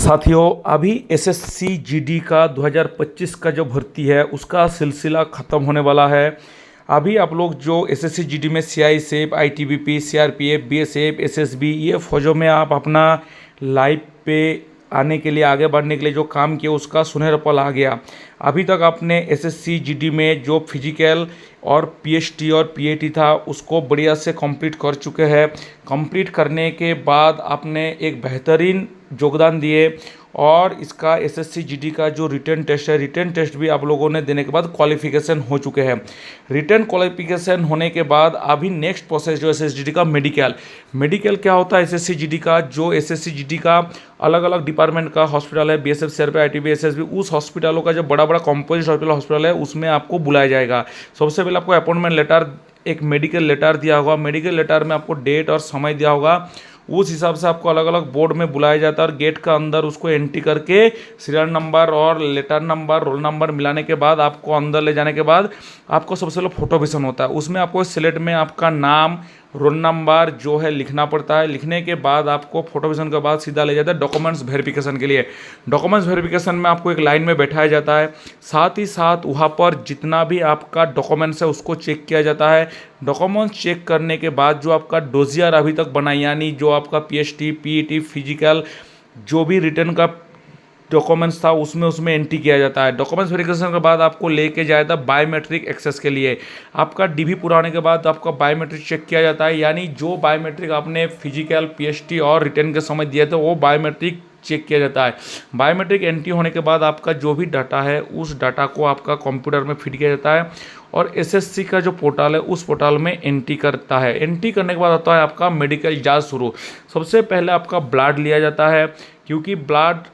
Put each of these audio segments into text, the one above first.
साथियों, अभी SSC GD का 2025 का जो भर्ती है उसका सिलसिला ख़त्म होने वाला है। अभी आप लोग जो एसएससी जीडी में CISF, ITBP, CRPF, BSF, SSB ये फौजों में आप अपना लाइफ पे आने के लिए, आगे बढ़ने के लिए जो काम किया उसका सुनहरा पल आ गया। अभी तक आपने एसएससी जीडी में जो फिजिकल और पीएचटी और पीएटी था उसको बढ़िया से कंप्लीट कर चुके हैं। कंप्लीट करने के बाद आपने एक बेहतरीन योगदान दिए और इसका एसएससी जीडी का जो रिटन टेस्ट है, रिटन टेस्ट भी आप लोगों ने देने के बाद क्वालिफिकेशन हो चुके हैं। रिटन क्वालिफिकेशन होने के बाद अभी नेक्स्ट प्रोसेस जो एसएससी जीडी का मेडिकल क्या होता है। एसएससी जीडी का जो एसएससी जीडी का अलग अलग डिपार्टमेंट का हॉस्पिटल है, बीएसएफ, सीआरपी, आईटीबी, एसएसबी, उस हॉस्पिटलों का जो बड़ा बड़ा कॉम्पोजिट हॉस्पिटल है उसमें आपको बुलाया जाएगा। सबसे पहले आपको अपॉइंटमेंट लेटर, एक मेडिकल लेटर दिया होगा। मेडिकल लेटर में आपको डेट और समय दिया होगा। उस हिसाब से आपको अलग अलग बोर्ड में बुलाया जाता है और गेट का अंदर उसको एंट्री करके सीरियल नंबर और लेटर नंबर, रोल नंबर मिलाने के बाद आपको अंदर ले जाने के बाद आपको सबसे पहले फोटो विजन होता है। उसमें आपको स्लेट में आपका नाम, रोल नंबर जो है लिखना पड़ता है। लिखने के बाद आपको फोटो विजन के बाद सीधा ले जाता है डॉक्यूमेंट्स वेरिफिकेशन के लिए। डॉक्यूमेंट्स वेरिफिकेशन में आपको एक लाइन में बैठाया जाता है। साथ ही साथ वहाँ पर जितना भी आपका डॉक्यूमेंट्स है उसको चेक किया जाता है। डॉक्यूमेंट्स चेक करने के बाद जो आपका डोजियर अभी तक बना, यानी जो आपका पीएचटी, पीईटी, फिजिकल जो भी रिटर्न का डॉक्यूमेंट्स था उसमें एंट्री किया जाता है। डॉक्यूमेंट्स वेरिफिकेशन के बाद आपको लेके जाया था बायोमेट्रिक एक्सेस के लिए। आपका डीवी पूरा होने के बाद आपका बायोमेट्रिक चेक किया जाता है, यानी जो बायोमेट्रिक आपने फिजिकल, पीएचटी और रिटर्न के समय दिए थे वो बायोमेट्रिक चेक किया जाता है। बायोमेट्रिक एंट्री होने के बाद आपका जो भी डाटा है उस डाटा को आपका कंप्यूटर में फीड किया जाता है और एसएससी का जो पोर्टल है उस पोर्टल में एंट्री करता है। एंट्री करने के बाद होता है आपका मेडिकल जांच शुरू। सबसे पहले आपका ब्लड लिया जाता है, क्योंकि ब्लड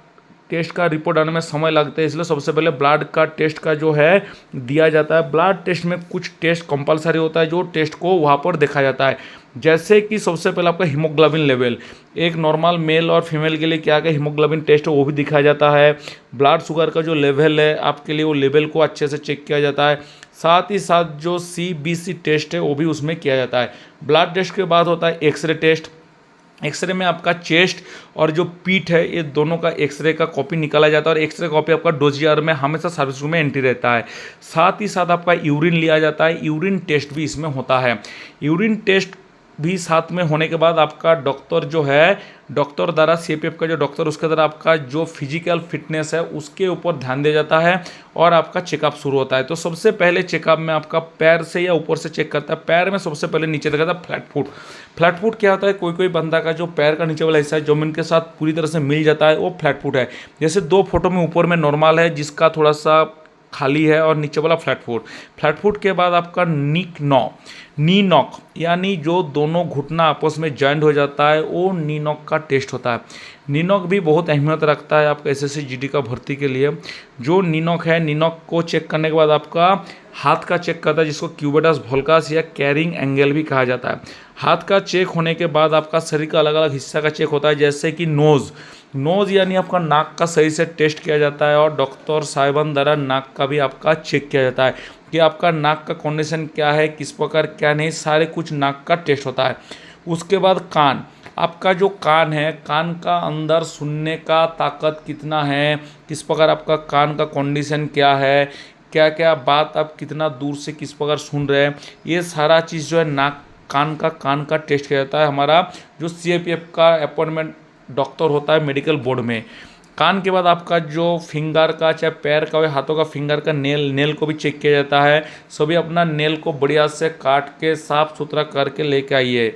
टेस्ट का रिपोर्ट आने में समय लगता है, इसलिए सबसे पहले ब्लड का टेस्ट का जो है दिया जाता है। ब्लड टेस्ट में कुछ टेस्ट कंपलसरी होता है जो टेस्ट को वहाँ पर देखा जाता है, जैसे कि सबसे पहले आपका हीमोग्लोबिन लेवल, एक नॉर्मल मेल और फीमेल के लिए क्या क्या हीमोग्लोबिन टेस्ट है वो भी दिखाया जाता है। ब्लड शुगर का जो लेवल है आपके लिए वो लेवल को अच्छे से चेक किया जाता है। साथ ही साथ जो सीबीसी टेस्ट है वो भी उसमें किया जाता है। ब्लड टेस्ट के बाद होता है एक्सरे टेस्ट। एक्सरे में आपका चेस्ट और जो पीठ है ये दोनों का एक्सरे का कॉपी निकाला जाता है और एक्सरे कॉपी आपका डोजियर में हमेशा सर्विस रूम में एंट्री रहता है। साथ ही साथ आपका यूरिन लिया जाता है, यूरिन टेस्ट भी इसमें होता है। यूरिन टेस्ट भी साथ में होने के बाद आपका डॉक्टर जो है, डॉक्टर द्वारा सीएपीएफ का जो डॉक्टर उसके द्वारा आपका जो फिजिकल फिटनेस है उसके ऊपर ध्यान दिया जाता है और आपका चेकअप शुरू होता है। तो सबसे पहले चेकअप में आपका पैर से या ऊपर से चेक करता है। पैर में सबसे पहले नीचे देखा था फ्लैट फुट। फ्लैट फुट क्या होता है, कोई कोई बंदा का जो पैर का नीचे वाला हिस्सा है जमीन के साथ पूरी तरह से मिल जाता है वो फ्लैट फुट है। जैसे दो फोटो में ऊपर में नॉर्मल है जिसका थोड़ा सा खाली है और नीचे वाला फ्लैट फुट। फ्लैट फुट के बाद आपका नी नॉक, यानी जो दोनों घुटना आपस में जॉइंट हो जाता है वो नी नॉक का टेस्ट होता है। नी नॉक भी बहुत अहमियत रखता है आपका एसएससी जीडी का भर्ती के लिए। जो नी नॉक है, नी नॉक को चेक करने के बाद आपका हाथ का चेक करता है जिसको क्यूबिटस वोल्गास या कैरिंग एंगल भी कहा जाता है। हाथ का चेक होने के बाद आपका शरीर का अलग अलग हिस्सा का चेक होता है, जैसे कि नोज़ यानी आपका नाक का सही से टेस्ट किया जाता है और डॉक्टर साहिबान द्वारा नाक का भी आपका चेक किया जाता है कि आपका नाक का कंडीशन क्या है, किस प्रकार क्या नहीं, सारे कुछ नाक का टेस्ट होता है। उसके बाद कान, आपका जो कान है, कान का अंदर सुनने का ताकत कितना है, किस प्रकार आपका कान का कंडीशन क्या है, क्या क्या बात आप कितना दूर से किस प्रकार सुन रहे हैं, ये सारा चीज़ जो है नाक कान का टेस्ट किया जाता है हमारा जो सीएपीएफ का अपॉइंटमेंट डॉक्टर होता है मेडिकल बोर्ड में। कान के बाद आपका जो फिंगर का, चाहे पैर का या हाथों का फिंगर का नेल को भी चेक किया जाता है। सभी अपना नेल को बढ़िया से काट के साफ सुथरा करके लेके आइए।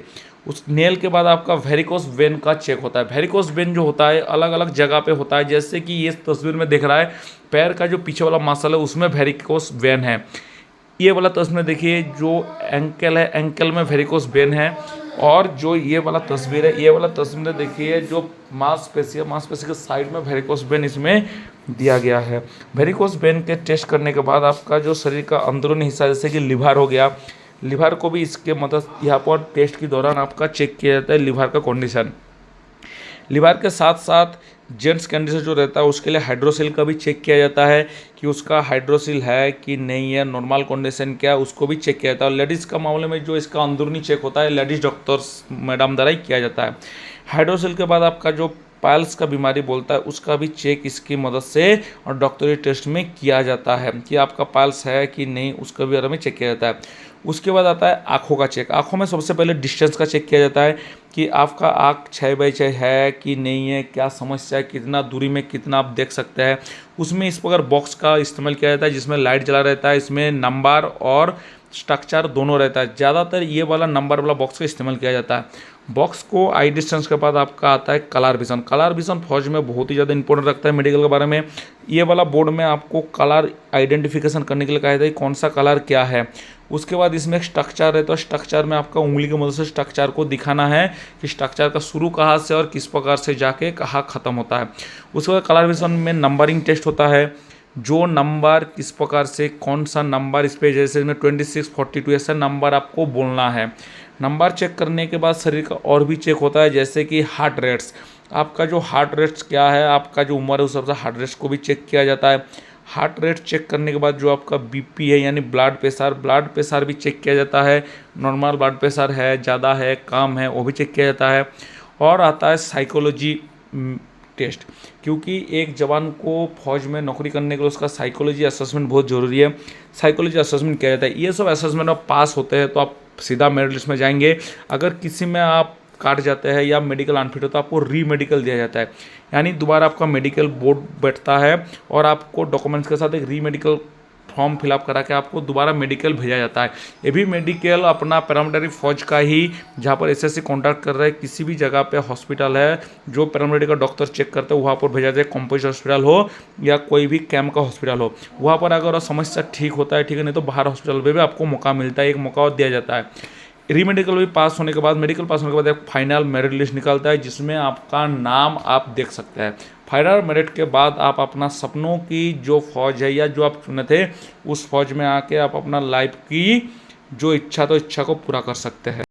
उस नेल के बाद आपका वेरिकोस वेन का चेक होता है। वेरिकोस वेन जो होता है अलग अलग जगह पे होता है, जैसे कि ये तस्वीर में दिख रहा है पैर का जो पीछे वाला मसल है उसमें वेरिकोस वेन है। ये वाला तस्वीर में देखिए जो एंकल है, एंकल में वेरिकोस वेन है। और जो ये वाला तस्वीर है, ये वाला तस्वीर में देखिए जो मांसपेशी है, मांसपेशी के साइड में वेरिकोस वेन इसमें दिया गया है। वेरिकोस वेन के टेस्ट करने के बाद आपका जो शरीर का अंदरूनी हिस्सा जैसे कि लिवर हो गया, लिवर को भी इसके मदद यहाँ पर टेस्ट के दौरान आपका चेक किया जाता है लिवर का कंडीशन। लिवर के साथ साथ जेंट्स कंडीशन जो रहता है उसके लिए हाइड्रोसिल का भी चेक किया जाता है कि उसका हाइड्रोसिल है कि नहीं है, नॉर्मल कंडीशन क्या है उसको भी चेक किया जाता है। और लेडीज़ का मामले में जो इसका अंदरूनी चेक होता है लेडीज़ डॉक्टर्स मैडम द्वारा ही किया जाता है। हाइड्रोसिल के बाद आपका जो पाइल्स का बीमारी बोलता है उसका भी चेक इसकी मदद से और डॉक्टरी टेस्ट में किया जाता है कि आपका पाइल्स है कि नहीं, उसका भी बारे में चेक किया जाता है। उसके बाद आता है आँखों का चेक। आँखों में सबसे पहले डिस्टेंस का चेक किया जाता है कि आपका आँख 6x6 है कि नहीं है, क्या समस्या है, कितना दूरी में कितना आप देख सकते हैं। उसमें इस प्रकार बॉक्स का इस्तेमाल किया जाता है जिसमें लाइट जला रहता है, इसमें नंबर और स्ट्रक्चर दोनों रहता है। ज़्यादातर ये वाला नंबर वाला बॉक्स का इस्तेमाल किया जाता है। बॉक्स को आई डिस्टेंस के बाद आपका आता है कलर विजन। कलर विजन फौज में बहुत ही ज़्यादा इंपॉर्टेंट रखता है मेडिकल के बारे में। ये वाला बोर्ड में आपको कलर आइडेंटिफिकेशन करने के लिए कहा जाता है कौन सा कलर क्या है। उसके बाद इसमें एक स्ट्रक्चर है, तो स्ट्रक्चर में आपका उंगली की मदद से स्ट्रक्चर को दिखाना है कि स्ट्रक्चर का शुरू कहाँ से और किस प्रकार से जाके कहाँ ख़त्म होता है। उसके बाद कलर विजन में नंबरिंग टेस्ट होता है, जो नंबर किस प्रकार से कौन सा नंबर इस पे, जैसे इसमें 26, 42 ऐसा नंबर आपको बोलना है। नंबर चेक करने के बाद शरीर का और भी चेक होता है जैसे कि हार्ट रेट्स। आपका जो हार्ट रेट्स क्या है, आपका जो उम्र है उस हिसाब से हार्ट रेट्स को भी चेक किया जाता है। हार्ट रेट चेक करने के बाद जो आपका बीपी है यानी ब्लड प्रेशर भी चेक किया जाता है। नॉर्मल ब्लड प्रेशर है, ज़्यादा है, कम है, वो भी चेक किया जाता है। और आता है साइकोलॉजी टेस्ट, क्योंकि एक जवान को फौज में नौकरी करने के लिए उसका साइकोलॉजी असेसमेंट बहुत ज़रूरी है। साइकोलॉजी असेसमेंट किया जाता है। ये सब असेसमेंट आप पास होते हैं तो आप सीधा मेरिट लिस्ट में जाएंगे। अगर किसी में आप काट जाते हैं या मेडिकल अनफिट होता है, आपको री मेडिकल दिया जाता है, यानी दोबारा आपका मेडिकल बोर्ड बैठता है और आपको डॉक्यूमेंट्स के साथ एक री मेडिकल फॉर्म फिलअप करा के आपको दोबारा मेडिकल भेजा जाता है। ये भी मेडिकल अपना पैरामिलिट्री फौज का ही, जहाँ पर एसएससी कॉन्ट्रैक्ट कर रहे हैं, किसी भी जगह पे हॉस्पिटल है जो पैरामिलिट्री का डॉक्टर चेक करते हैं वहाँ पर भेजा जाए। कॉम्पोजिट हॉस्पिटल हो या कोई भी कैंप का हॉस्पिटल हो, वहाँ पर अगर समस्या ठीक होता है ठीक है, नहीं तो बाहर हॉस्पिटल में भी आपको मौका मिलता है, एक मौका और दिया जाता है। री मेडिकल भी पास होने के बाद, मेडिकल पास होने के बाद एक फाइनल मेरिट लिस्ट निकलता है जिसमें आपका नाम आप देख सकते हैं। फाइनल मेरिट के बाद आप अपना सपनों की जो फौज है या जो आप चुने थे उस फौज में आके आप अपना लाइफ की जो इच्छा तो इच्छा को पूरा कर सकते हैं।